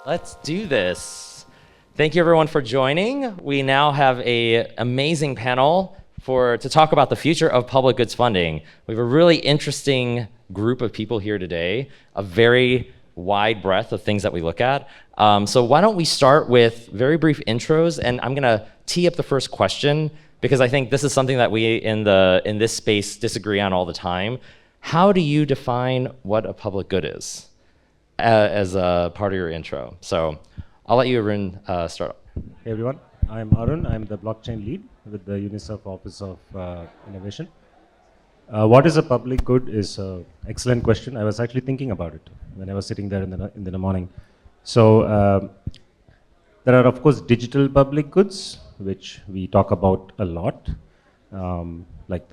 Let's do this. Thank you everyone for joining. We now have an amazing panel to talk about the future of public goods funding. We have a really interesting group of people here today, a very wide breadth of things that we look at. So why don't we start with very brief intros, and I'm gonna tee up the first question because I think this is something that we in this space disagree on all the time. How do you define what a public good is as a part of your intro? So I'll let you, Arun, start. Hey everyone, I'm Arun. I'm the blockchain lead with the UNICEF Office of Innovation. What is a public good is an excellent question. I was actually thinking about it when I was sitting there in the morning. So there are of course digital public goods, which we talk about a lot. Like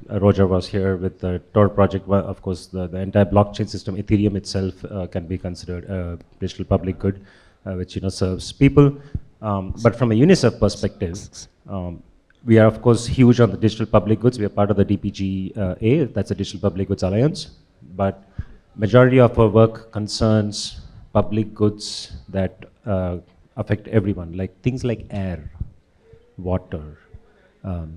Roger was here with the Tor project. Well, of course, the entire blockchain system, Ethereum itself, can be considered a digital public good, which serves people. But from a UNICEF perspective, we are of course huge on the digital public goods. We are part of the DPGA, that's the Digital Public Goods Alliance. But majority of our work concerns public goods that affect everyone, like things like air, water,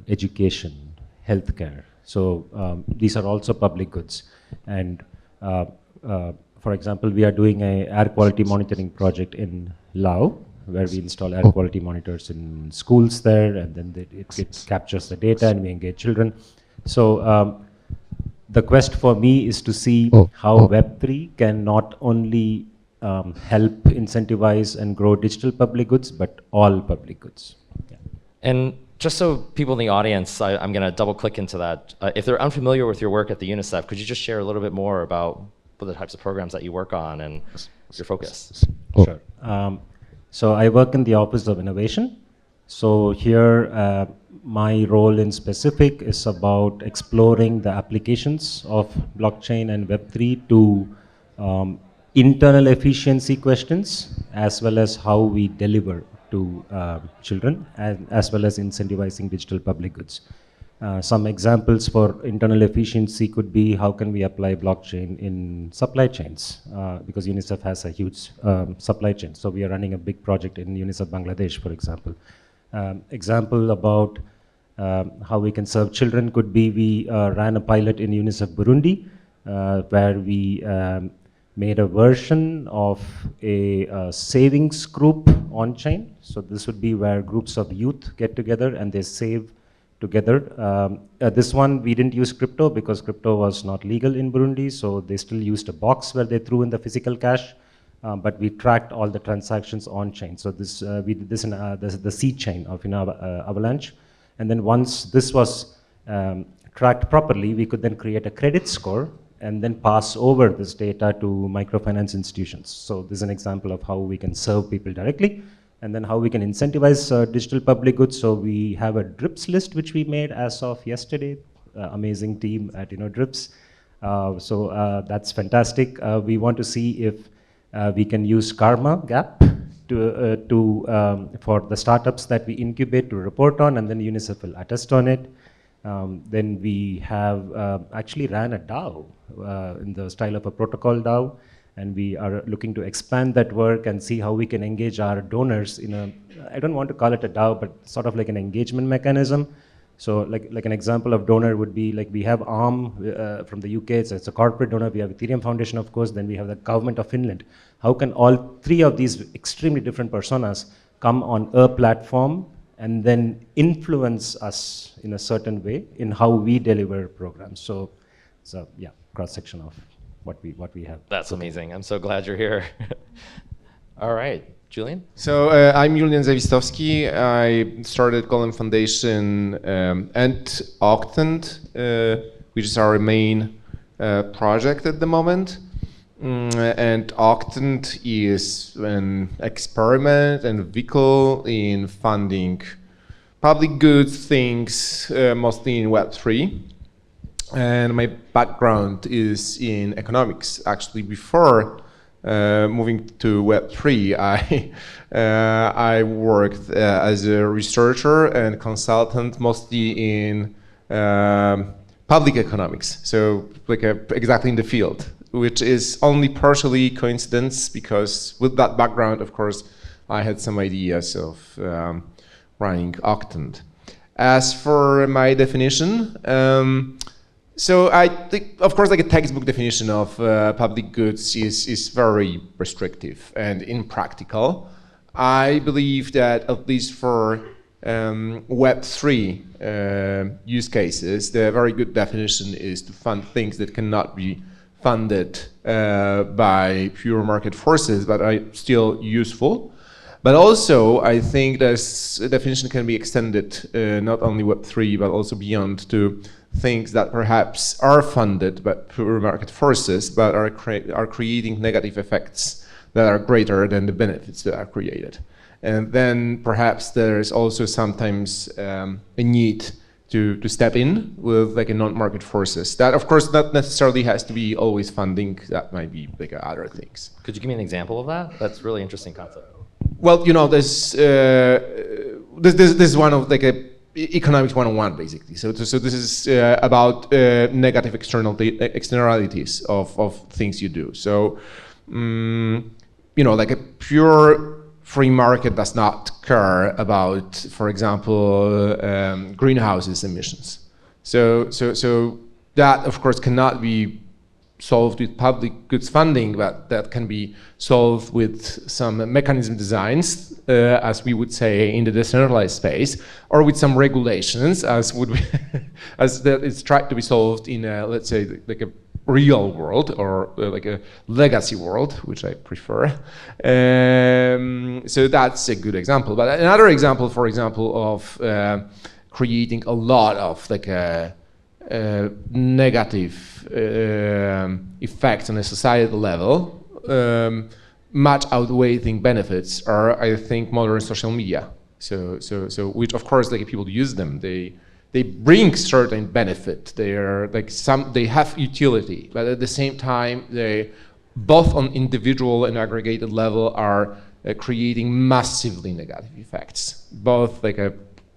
education, healthcare. So these are also public goods. And for example, we are doing an air quality monitoring project in Laos, where we install air quality monitors in schools there, and then it captures the data and we engage children. So the quest for me is to see how Web3 can not only help incentivize and grow digital public goods, but all public goods. Yeah. And just so people in the audience, I'm going to double click into that. If they're unfamiliar with your work at the UNICEF, could you just share a little bit more about what the types of programs that you work on and your focus? Sure. So I work in the Office of Innovation. So here, my role in specific is about exploring the applications of blockchain and Web3 to internal efficiency questions, as well as how we deliver to children, as well as incentivizing digital public goods. Some examples for internal efficiency could be how can we apply blockchain in supply chains, because UNICEF has a huge supply chain. So we are running a big project in UNICEF Bangladesh, for example. Example about how we can serve children could be we ran a pilot in UNICEF Burundi, where we made a version of a savings group on-chain. So this would be where groups of youth get together and they save together. This one, we didn't use crypto because crypto was not legal in Burundi, so they still used a box where they threw in the physical cash, but we tracked all the transactions on-chain. So this we did this in the seed chain of Avalanche. And then once this was tracked properly, we could then create a credit score and then pass over this data to microfinance institutions. So this is an example of how we can serve people directly, and then how we can incentivize digital public goods. So we have a DRIPS list, which we made as of yesterday. Amazing team at DRIPS. So that's fantastic. We want to see if we can use Karma Gap for the startups that we incubate to report on, and then UNICEF will attest on it. Then we have actually ran a DAO in the style of a protocol DAO, and we are looking to expand that work and see how we can engage our donors in a, I don't want to call it a DAO, but sort of like an engagement mechanism. So like an example of donor would be like we have ARM from the UK, it's a corporate donor, we have Ethereum Foundation of course, then we have the government of Finland. How can all three of these extremely different personas come on a platform and then influence us in a certain way in how we deliver programs? So yeah, cross-section of what we have. That's amazing. I'm so glad you're here. All right, Julian? So I'm Julian Zawistowski. I started Golem Foundation and Octant, which is our main project at the moment. And Octant is an experiment and vehicle in funding public goods things, mostly in Web3. And my background is in economics. Actually, before moving to Web3, I worked as a researcher and consultant, mostly in public economics. So, like exactly in the field. which is only partially coincidence, because with that background, of course, I had some ideas of running Octant. As for my definition, so I think, of course, like a textbook definition of public goods is very restrictive and impractical. I believe that at least for Web3 use cases, the very good definition is to fund things that cannot be funded by pure market forces, but are still useful. But also, I think this definition can be extended not only Web3, but also beyond to things that perhaps are funded by pure market forces, but are creating negative effects that are greater than the benefits that are created. And then perhaps there is also sometimes a need to step in with like a non-market forces. That, of course, not necessarily has to be always funding. That might be like other things. Could you give me an example of that? That's a really interesting concept. Well, you know, this is one of like a economics 101 basically. So this is about negative externalities of things you do. So you know, like a pure free market does not care about, for example, greenhouses emissions. So that of course cannot be solved with public goods funding, but that can be solved with some mechanism designs, as we would say in the decentralized space, or with some regulations, as would be as that it's tried to be solved in a, let's say, like a real world or like a legacy world, which I prefer. So that's a good example. But another example, for example, of creating a lot of like a negative effects on a societal level, much outweighing benefits are, I think, modern social media. So which of course, like people use them, they bring certain benefit. They are like they have utility, but at the same time, they both on individual and aggregated level are creating massively negative effects. Both like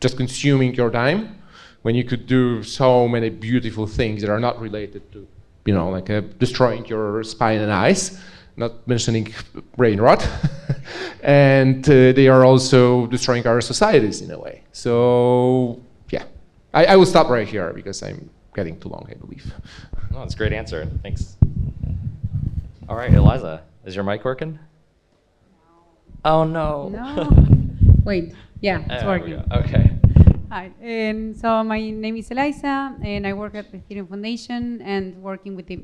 just consuming your time, when you could do so many beautiful things that are not related to, you know, like destroying your spine and eyes, not mentioning brain rot, and they are also destroying our societies in a way. So yeah, I will stop right here because I'm getting too long, I believe. Oh, that's a great answer. Thanks. All right, Eliza, is your mic working? Oh no. No. Wait. Yeah, it's working. Okay. Hi, and so my name is Eliza, and I work at the Ethereum Foundation and working with the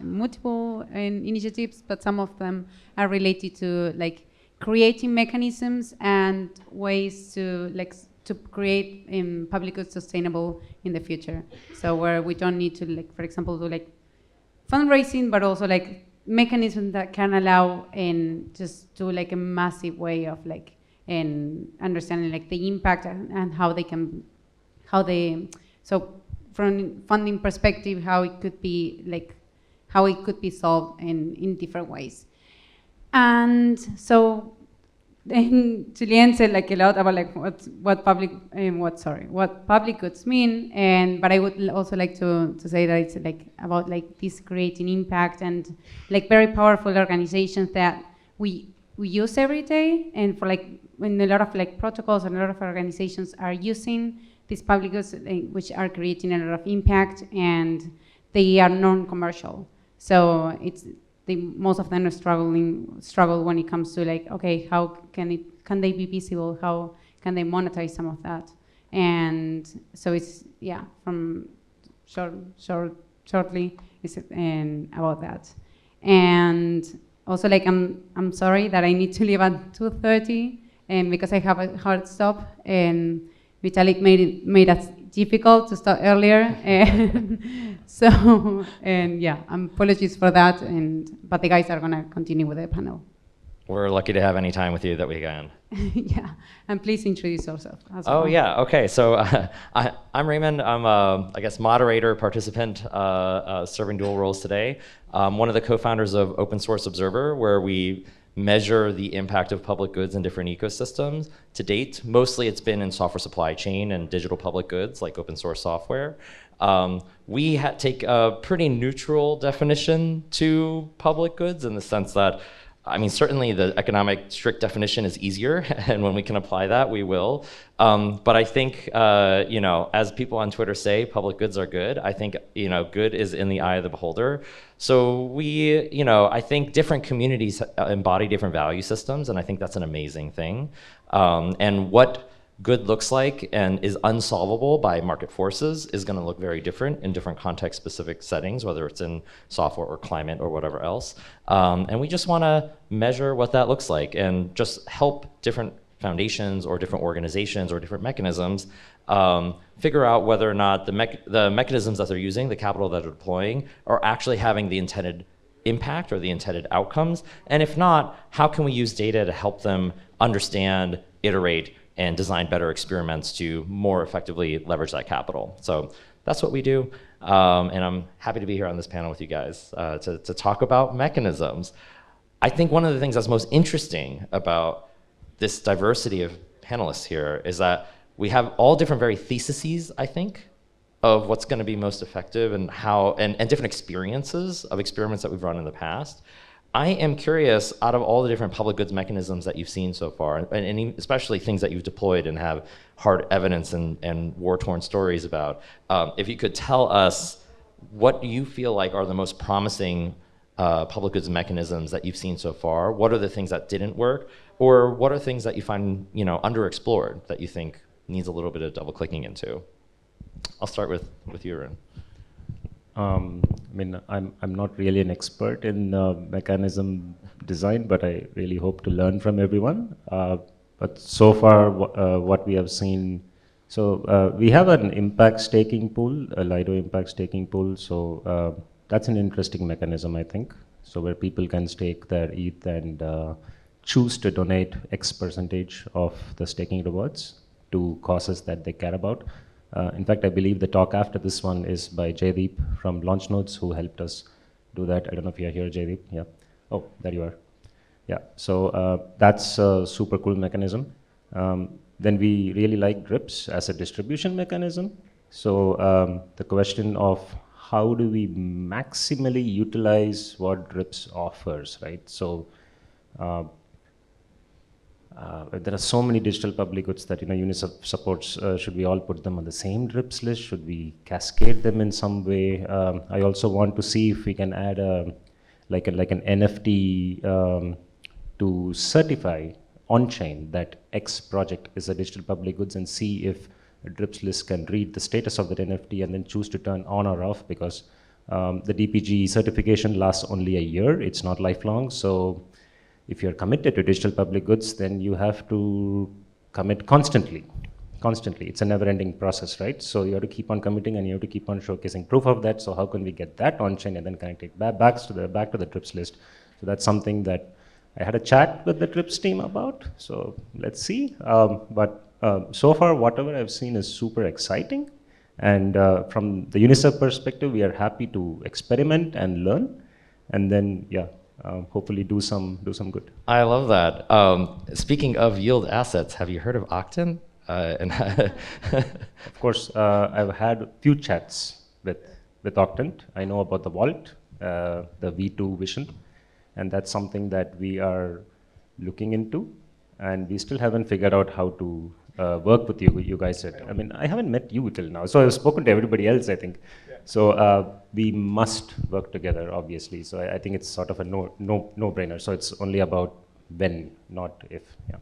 multiple initiatives, but some of them are related to like creating mechanisms and ways to to create public goods sustainable in the future. So where we don't need to like, for example, do like fundraising, but also like mechanisms that can allow and just do like a massive way of like and understanding like the impact and how they so from funding perspective, how it could be solved in different ways. And so then Julian said like a lot about like what public goods mean, but I would also like to say that it's like about like this creating impact and like very powerful organizations that we use every day, and for like when a lot of like protocols and a lot of organizations are using these public goods, which are creating a lot of impact, and they are non-commercial. So most of them are struggle when it comes to like, okay, how can they be visible? How can they monetize some of that? And so it's from shortly it's about that. And also like I'm sorry that I need to leave at 2:30. And because I have a hard stop, and Vitalik made us difficult to start earlier, and so apologies for that. But the guys are gonna continue with the panel. We're lucky to have any time with you that we can. Yeah, and please introduce yourself. Oh yeah, okay. So I'm Raymond. I'm I guess moderator, participant, serving dual roles today. One of the co-founders of Open Source Observer, where we measure the impact of public goods in different ecosystems. To date, mostly it's been in software supply chain and digital public goods like open source software. We take a pretty neutral definition to public goods in the sense that, I mean, certainly the economic strict definition is easier, and when we can apply that, we will. But I think, as people on Twitter say, public goods are good. I think, good is in the eye of the beholder. So I think different communities embody different value systems, and I think that's an amazing thing. And what good looks like and is unsolvable by market forces is going to look very different in different context-specific settings, whether it's in software or climate or whatever else. And we just want to measure what that looks like and just help different foundations or different organizations or different mechanisms figure out whether or not the mechanisms that they're using, the capital that they're deploying, are actually having the intended impact or the intended outcomes. And if not, how can we use data to help them understand, iterate, and design better experiments to more effectively leverage that capital. So that's what we do. And I'm happy to be here on this panel with you guys to talk about mechanisms. I think one of the things that's most interesting about this diversity of panelists here is that we have all different very theses, I think, of what's going to be most effective and how, and different experiences of experiments that we've run in the past. I am curious, out of all the different public goods mechanisms that you've seen so far, and especially things that you've deployed and have hard evidence and war-torn stories about, if you could tell us what you feel like are the most promising public goods mechanisms that you've seen so far. What are the things that didn't work? Or what are things that you find underexplored that you think needs a little bit of double-clicking into? I'll start with you, Arun. I'm not really an expert in mechanism design, but I really hope to learn from everyone. But so far, what we have seen, we have an impact staking pool, a Lido impact staking pool. So that's an interesting mechanism, I think. So where people can stake their ETH and choose to donate X percentage of the staking rewards to causes that they care about. In fact, I believe the talk after this one is by Jaydeep from Launch Nodes, who helped us do that. I don't know if you're here, Jaydeep. Yeah. Oh, there you are. Yeah. So that's a super cool mechanism. Then we really like drips as a distribution mechanism. So the question of how do we maximally utilize what drips offers, right? So there are so many digital public goods that UNICEF supports. Should we all put them on the same drips list? Should we cascade them in some way? I also want to see if we can add like an NFT to certify on-chain that X project is a digital public goods, and see if a drips list can read the status of that NFT and then choose to turn on or off, because the DPG certification lasts only a year. It's not lifelong. So if you're committed to digital public goods, then you have to commit constantly. It's a never-ending process, right? So you have to keep on committing, and you have to keep on showcasing proof of that. So how can we get that on-chain and then connect it back to the drips list? So that's something that I had a chat with the drips team about. So let's see. But so far, whatever I've seen is super exciting. And from the UNICEF perspective, we are happy to experiment and learn, and then hopefully do some good. I love that. Speaking of yield assets, have you heard of Octant? Of course, I've had a few chats with Octant. I know about the vault, the V2 vision, and that's something that we are looking into, and we still haven't figured out how to work with you guys. I haven't met you till now, so I've spoken to everybody else, I think. Yeah. So we must work together, obviously. So I think it's sort of a no-brainer. So it's only about when, not if. Yeah.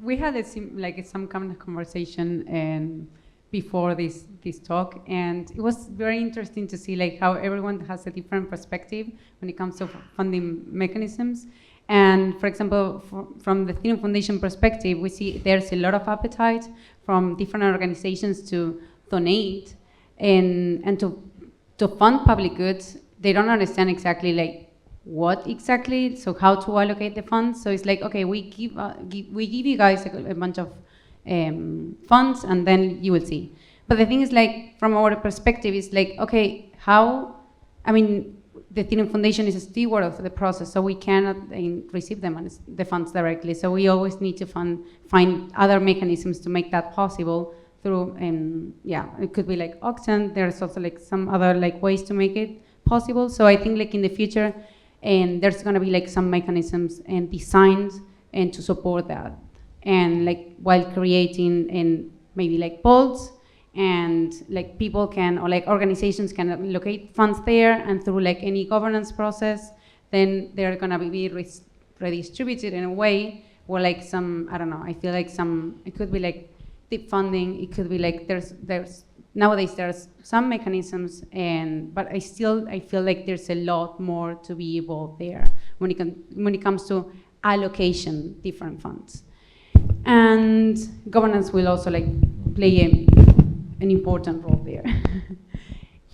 We had some kind of conversation before this talk, and it was very interesting to see how everyone has a different perspective when it comes to funding mechanisms. And for example, from the Ethereum Foundation perspective, we see there's a lot of appetite from different organizations to donate and to fund public goods. They don't understand exactly what exactly, so how to allocate the funds. So it's okay, we give you guys a bunch of funds, and then you will see. But the thing is, from our perspective, is okay, how? the Ethereum Foundation is a steward of the process, so we cannot receive the funds directly. So we always need to find other mechanisms to make that possible through, it could be like Octant. There's also like some other like ways to make it possible. So I think like in the future, and there's gonna be like some mechanisms and designed and to support that, and like while creating and maybe like polls. And like people can, or like organizations can allocate funds there, and through like any governance process, then they're gonna be redistributed in a way where like some, I don't know, I feel like it could be like deep funding, it could be like nowadays there's some mechanisms, but I feel like there's a lot more to be evolved there when it comes to allocation different funds. And governance will also like play an important role there.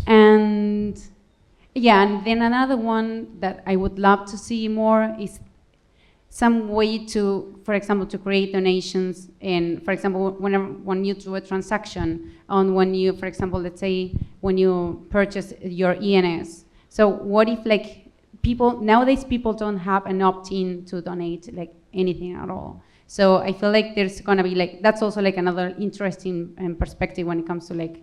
And then another one that I would love to see more is some way to, for example, to create donations. And for example, when you do a transaction, when you, for example, let's say when you purchase your ENS. So what if like nowadays people don't have an opt-in to donate like anything at all. So I feel like there's gonna be like, that's also like another interesting perspective when it comes to like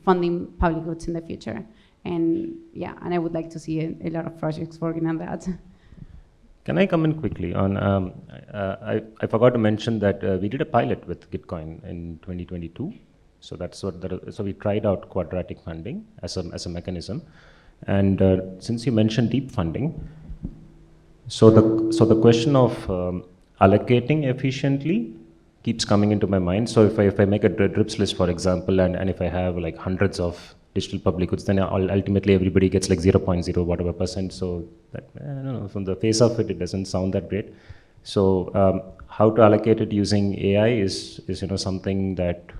funding public goods in the future. And I would like to see a lot of projects working on that. Can I come in quickly on, I forgot to mention that we did a pilot with Gitcoin in 2022. So that's what, so we tried out quadratic funding as a mechanism. And since you mentioned deep funding, so the question of allocating efficiently keeps coming into my mind. So if I make a DRIPS list, for example, and if I have like hundreds of digital public goods, then ultimately everybody gets like 0.0 whatever percent. So that, I don't know, from the face of it doesn't sound that great. So how to allocate it using AI is something that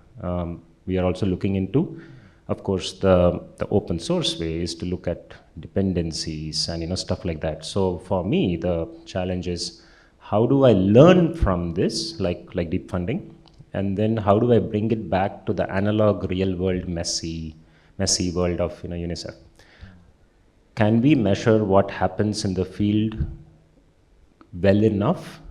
we are also looking into. Of course, the open source way is to look at dependencies and stuff like that. So for me, the challenge is, how do I learn from this, like deep funding, and then how do I bring it back to the analog, real world, messy world of UNICEF? Can we measure what happens in the field well enough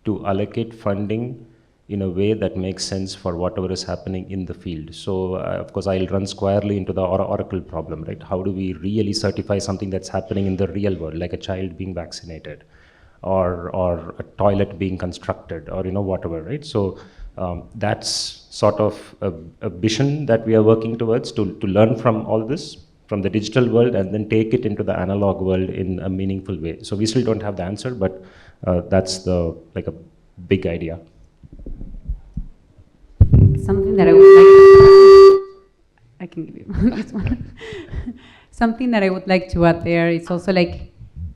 to allocate funding in a way that makes sense for whatever is happening in the field? So of course I'll run squarely into the Oracle problem, right? How do we really certify something that's happening in the real world, like a child being vaccinated, or a toilet being constructed, or whatever, right? So that's sort of a vision that we are working towards, to learn from all this, from the digital world, and then take it into the analog world in a meaningful way. So we still don't have the answer, but that's a big idea. Something that I would like, I can give you this one. Something that I would like to add there is also like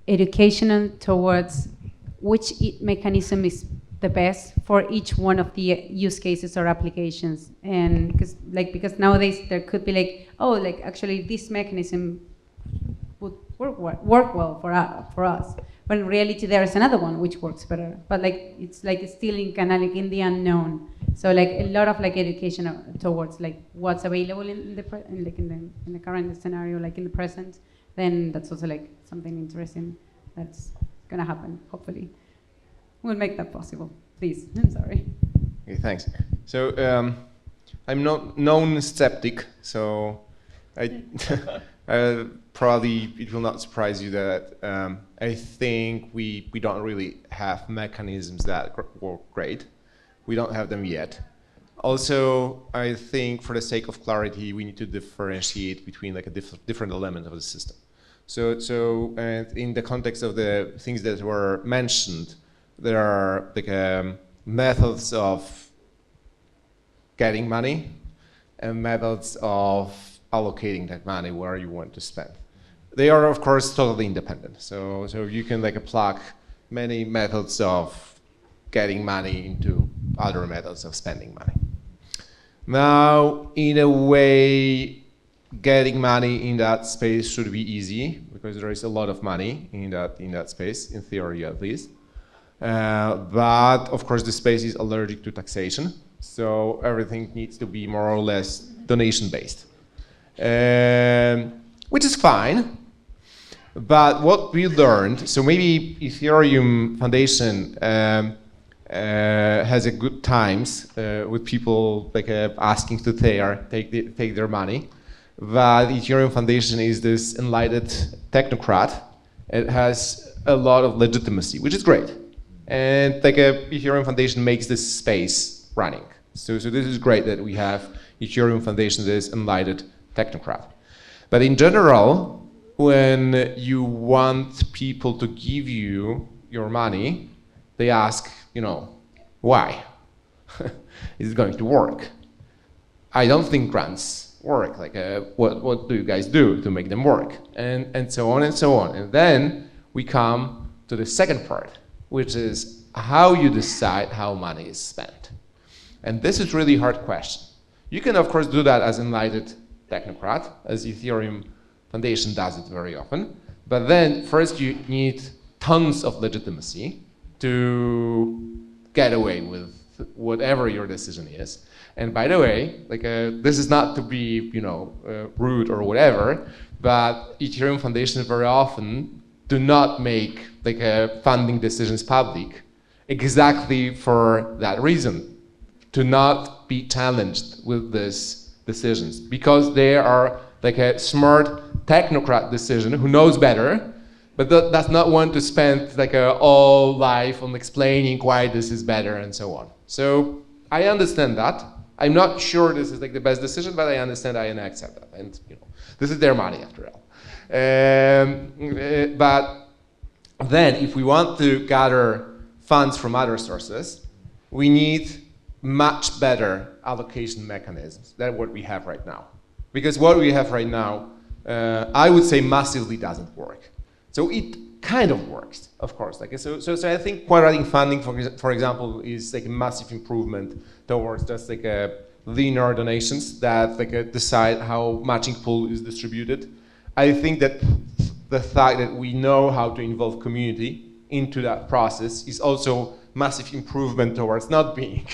educational towards which mechanism is the best for each one of the use cases or applications. And because nowadays there could be like, oh, like actually this mechanism would work well for us. But in reality there is another one which works better. But like it's like still in the unknown. So like a lot of like education towards like what's available in the current scenario, like in the present. Then that's also like something interesting that's gonna happen, hopefully. We'll make that possible, please. I'm sorry. Okay, thanks. So I'm not known skeptic, so I probably it will not surprise you that I think we don't really have mechanisms that work great. We don't have them yet. Also, I think for the sake of clarity, we need to differentiate between like a different element of the system. So in the context of the things that were mentioned, there are like methods of getting money and methods of allocating that money where you want to spend. They are of course totally independent. So you can like plug many methods of getting money into other methods of spending money. Now, in a way, getting money in that space should be easy because there is a lot of money in that space, in theory at least. But of course, the space is allergic to taxation, so everything needs to be more or less donation-based, which is fine. But what we learned, so maybe Ethereum Foundation has a good times with people like asking to take their money. But Ethereum Foundation is this enlightened technocrat. It has a lot of legitimacy, which is great. And like Ethereum Foundation makes this space running. So this is great that we have Ethereum Foundation, this enlightened technocrat. But in general, when you want people to give you your money, they ask, why? Is it going to work? I don't think grants work. Like, what do you guys do to make them work? And so on and so on. And then we come to the second part, which is how you decide how money is spent. And this is really hard question. You can, of course, do that as enlightened technocrat, as Ethereum Foundation does it very often. But then first you need tons of legitimacy to get away with whatever your decision is. And by the way, like this is not to be rude or whatever, but Ethereum Foundation very often do not make like funding decisions public exactly for that reason, to not be challenged with these decisions, because they are like a smart technocrat decision who knows better, but does not want to spend like all life on explaining why this is better and so on. So I understand that. I'm not sure this is like the best decision, but I understand and I accept that. And this is their money after all. But then if we want to gather funds from other sources, we need much better allocation mechanisms than what we have right now. Because what we have right now, I would say massively doesn't work. So it kind of works, of course. Like, so I think quadratic funding, for example, is like a massive improvement towards just like linear donations that like decide how matching pool is distributed. I think that the fact that we know how to involve community into that process is also massive improvement towards not being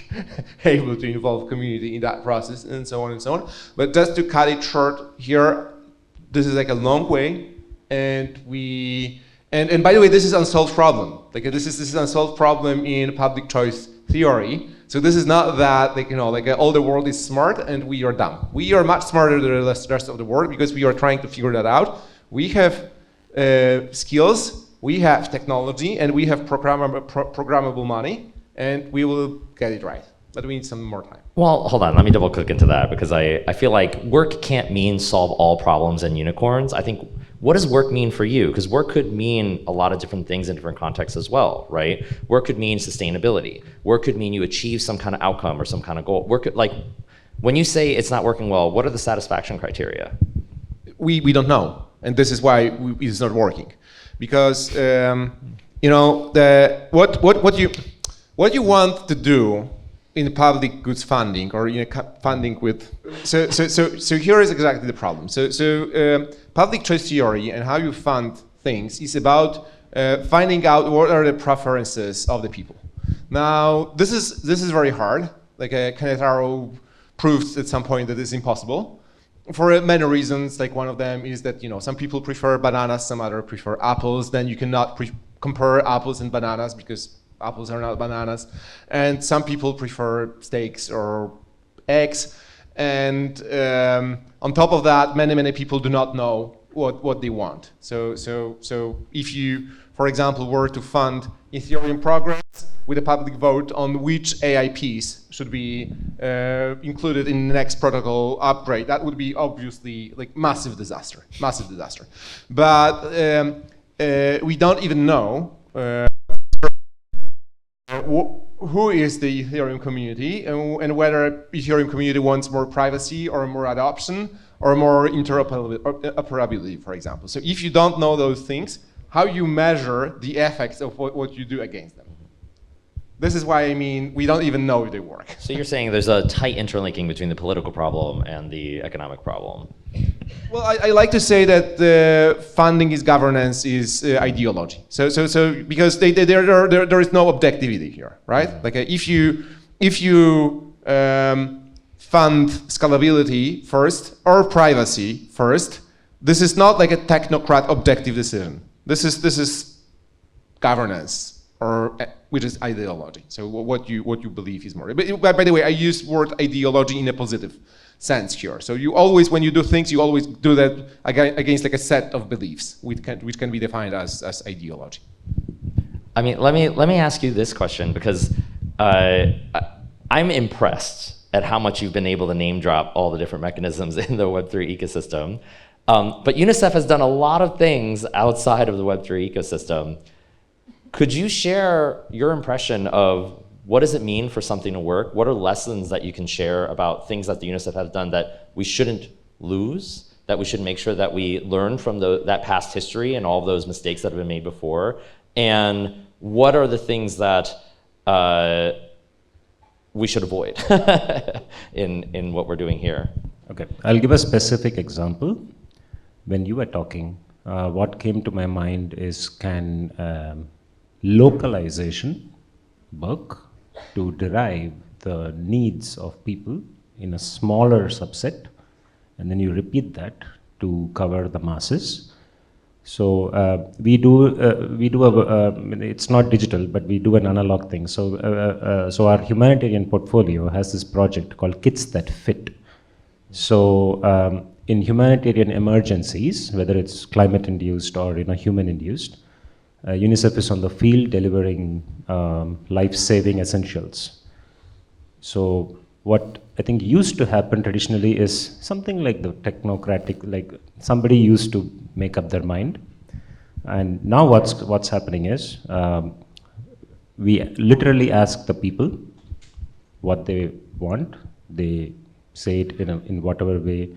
able to involve community in that process, and so on and so on. But just to cut it short here, this is like a long way, and and by the way, this is unsolved problem. Like this is unsolved problem in public choice theory. So this is not that like all the world is smart and we are dumb. We are much smarter than the rest of the world because we are trying to figure that out. We have skills. We have technology, and we have programmable money, and we will get it right. But we need some more time. Well, hold on. Let me double click into that, because I feel like work can't mean solve all problems and unicorns. I think, what does work mean for you? Because work could mean a lot of different things in different contexts as well, right? Work could mean sustainability. Work could mean you achieve some kind of outcome or some kind of goal. Work could, like, when you say it's not working well, what are the satisfaction criteria? We don't know, and this is why it's not working. Because what you want to do in public goods funding or in funding with so here is exactly the problem. So public choice theory and how you fund things is about finding out what are the preferences of the people. Now this is very hard. Like Kenneth Arrow proved at some point that it's impossible. For many reasons, like one of them is that some people prefer bananas, some other prefer apples. Then you cannot compare apples and bananas because apples are not bananas. And some people prefer steaks or eggs. And on top of that, many people do not know what they want. So if you, for example, were to fund Ethereum progress with a public vote on which AIPs should be included in the next protocol upgrade, that would be obviously like massive disaster. But we don't even know who is the Ethereum community and whether Ethereum community wants more privacy or more adoption or more interoperability, for example. So if you don't know those things, how you measure the effects of what you do against them? This is why we don't even know if they work. So you're saying there's a tight interlinking between the political problem and the economic problem. Well, I like to say that the funding is governance is ideology. So because there is no objectivity here, right? Like if you fund scalability first or privacy first, This is not like a technocrat objective decision. This is governance, or which is ideology. So what you believe is more. But by the way, I use word ideology in a positive sense here. So you always, when you do things, you always do that against like a set of beliefs, which can be defined as ideology. I mean, let me ask you this question, because I'm impressed at how much you've been able to name drop all the different mechanisms in the Web3 ecosystem. But UNICEF has done a lot of things outside of the Web3 ecosystem. Could you share your impression of what does it mean for something to work? What are lessons that you can share about things that the UNICEF has done that we shouldn't lose, that we should make sure that we learn from that past history and all of those mistakes that have been made before? And what are the things that we should avoid in what we're doing here? Okay, I'll give a specific example. When you were talking, what came to my mind is, can localization work to derive the needs of people in a smaller subset, and then you repeat that to cover the masses? So we do it's not digital, but we do an analog thing. So so our humanitarian portfolio has this project called Kits That Fit. So in humanitarian emergencies, whether it's climate-induced or human-induced, UNICEF is on the field delivering life-saving essentials. So what I think used to happen traditionally is something like the technocratic, like somebody used to make up their mind. And now what's happening is we literally ask the people what they want. They say it in whatever way,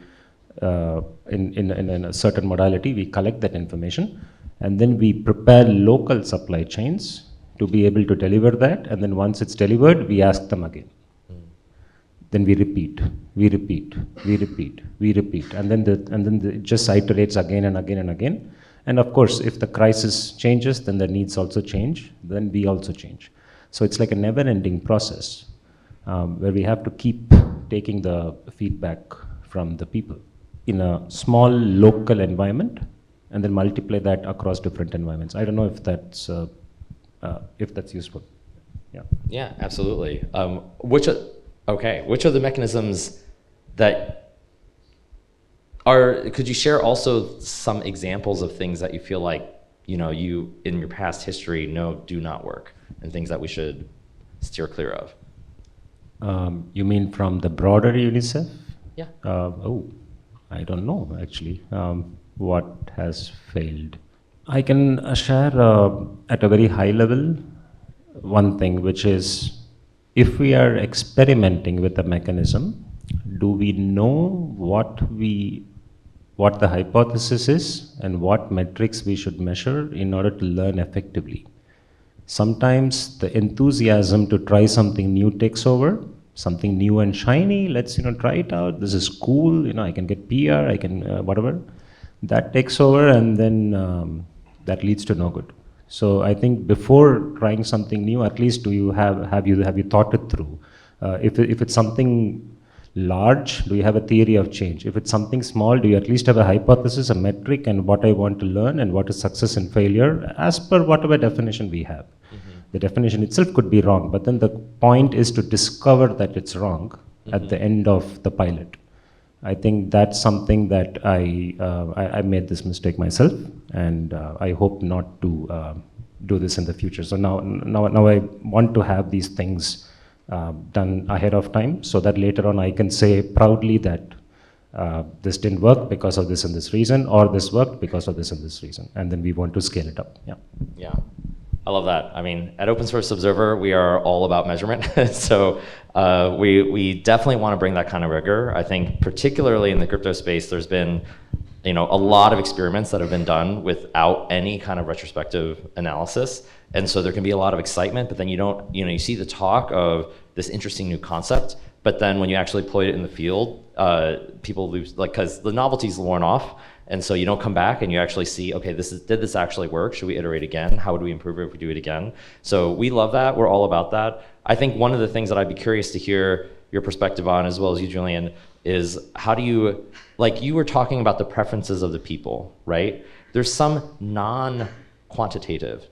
in a certain modality. We collect that information, and then we prepare local supply chains to be able to deliver that. And then once it's delivered, we ask them again. Then we repeat, and then it just iterates again and again and again. And of course, if the crisis changes, then the needs also change. Then we also change. So it's like a never-ending process where we have to keep taking the feedback from the people in a small local environment, and then multiply that across different environments. I don't know if that's useful. Yeah. Yeah, absolutely. Which are the mechanisms that could you share also some examples of things that you feel like, you in your past history do not work, and things that we should steer clear of? You mean from the broader UNICEF? Yeah. I don't know actually what has failed. I can share at a very high level one thing, which is, if we are experimenting with a mechanism, do we know what the hypothesis is and what metrics we should measure in order to learn effectively? Sometimes the enthusiasm to try something new takes over, something new and shiny. Let's try it out. This is cool. I can get PR. I can whatever. That takes over, and then that leads to no good. So I think before trying something new, at least have you thought it through? If it's something large, do you have a theory of change? If it's something small, do you at least have a hypothesis, a metric, and what I want to learn, and what is success and failure, as per whatever definition we have? Mm-hmm. The definition itself could be wrong, but then the point is to discover that it's wrong mm-hmm. at the end of the pilot. I think that's something that I made this mistake myself, and I hope not to do this in the future. So now I want to have these things done ahead of time, so that later on I can say proudly that this didn't work because of this and this reason, or this worked because of this and this reason, and then we want to scale it up. Yeah, I love that. I mean, at Open Source Observer, we are all about measurement. So we definitely want to bring that kind of rigor. I think particularly in the crypto space, there's been a lot of experiments that have been done without any kind of retrospective analysis. And so there can be a lot of excitement, but then you see the talk of this interesting new concept, but then when you actually deploy it in the field, people lose, because the novelty's worn off. And so you don't come back and you actually see, okay, did this actually work? Should we iterate again? How would we improve it if we do it again? So we love that. We're all about that. I think one of the things that I'd be curious to hear your perspective on, as well as you, Julian, is how do you, like you were talking about the preferences of the people, right? There's some non-quantitative,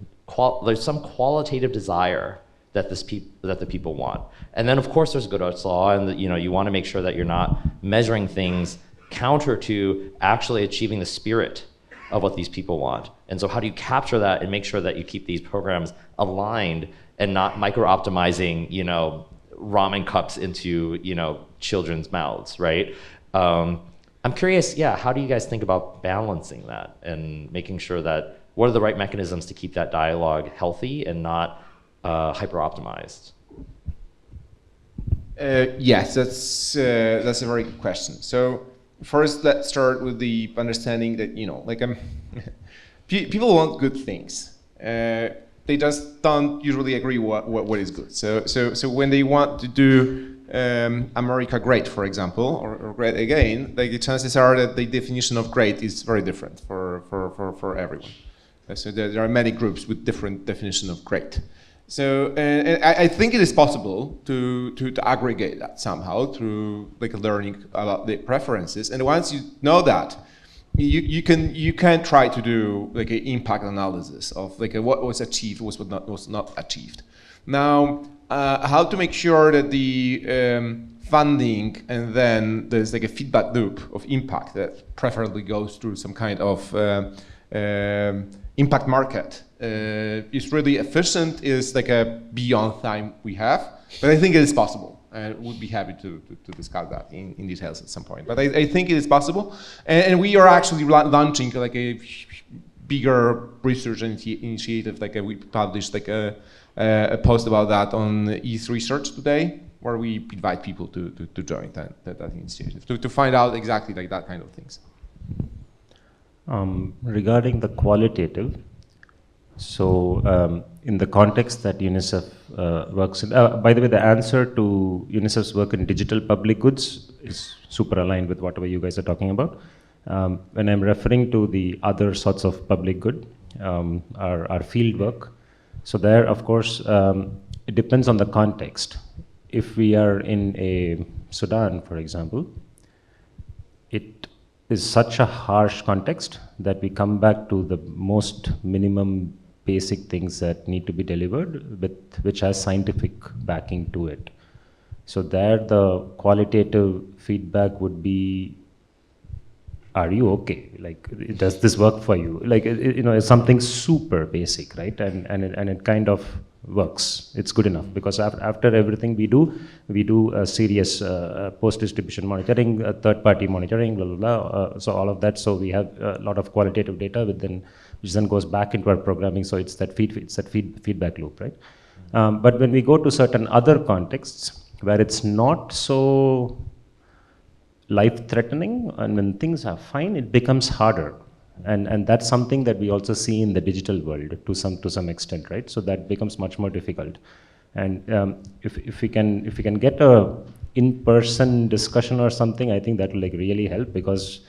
there's some qualitative desire that the people want. And then of course there's Goodhart's law, and you want to make sure that you're not measuring things counter to actually achieving the spirit of what these people want. And so how do you capture that and make sure that you keep these programs aligned and not micro-optimizing, ramen cups into, children's mouths, right? I'm curious, how do you guys think about balancing that and making sure that, what are the right mechanisms to keep that dialogue healthy and not hyper-optimized? Yes, that's a very good question. So first, let's start with the understanding that, people want good things. They just don't usually agree what is good. So when they want to do America great, for example, or great again, the chances are that the definition of great is very different for everyone. So there are many groups with different definition of great. So and I think it is possible to aggregate that somehow through learning about the preferences. And once you know that, you can try to do an impact analysis of what was achieved, what was not achieved. Now, how to make sure that the funding and then there's a feedback loop of impact that preferably goes through some kind of impact market is really efficient, is a beyond time we have, but I think it is possible. And would be happy to discuss that in details at some point. But I think it is possible, and we are actually launching a bigger research initiative. We published a post about that on East Research today, where we invite people to join that initiative to find out exactly that kind of things. Regarding the qualitative, so in the context that UNICEF works in, by the way, the answer to UNICEF's work in digital public goods is super aligned with whatever you guys are talking about. When I'm referring to the other sorts of public good, our field work, so there, of course, it depends on the context. If we are in a Sudan, for example, it is such a harsh context that we come back to the most minimum basic things that need to be delivered, which has scientific backing to it. So there the qualitative feedback would be, are you okay? Does this work for you? It's something super basic, right? And it kind of works. It's good enough, because after everything we do a serious post-distribution monitoring, third-party monitoring, blah, blah, blah. So all of that, so we have a lot of qualitative data which then goes back into our programming, so it's that feedback loop, right? But when we go to certain other contexts where it's not so life-threatening, and when things are fine, it becomes harder. And that's something that we also see in the digital world to some extent, right? So that becomes much more difficult. And if we can get a in-person discussion or something, I think that will really help, because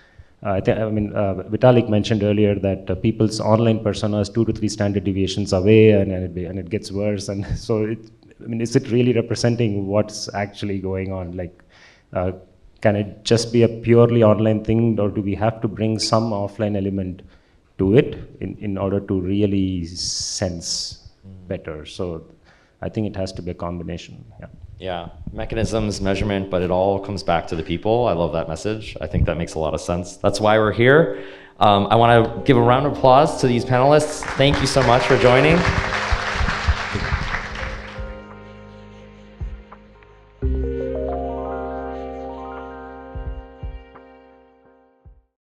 Vitalik mentioned earlier that people's online personas 2 to 3 standard deviations away, and it gets worse. And so is it really representing what's actually going on? Can it just be a purely online thing, or do we have to bring some offline element to it in order to really sense better? So I think it has to be a combination. Yeah, mechanisms, measurement, but it all comes back to the people. I love that message. I think that makes a lot of sense. That's why we're here. I want to give a round of applause to these panelists. Thank you so much for joining.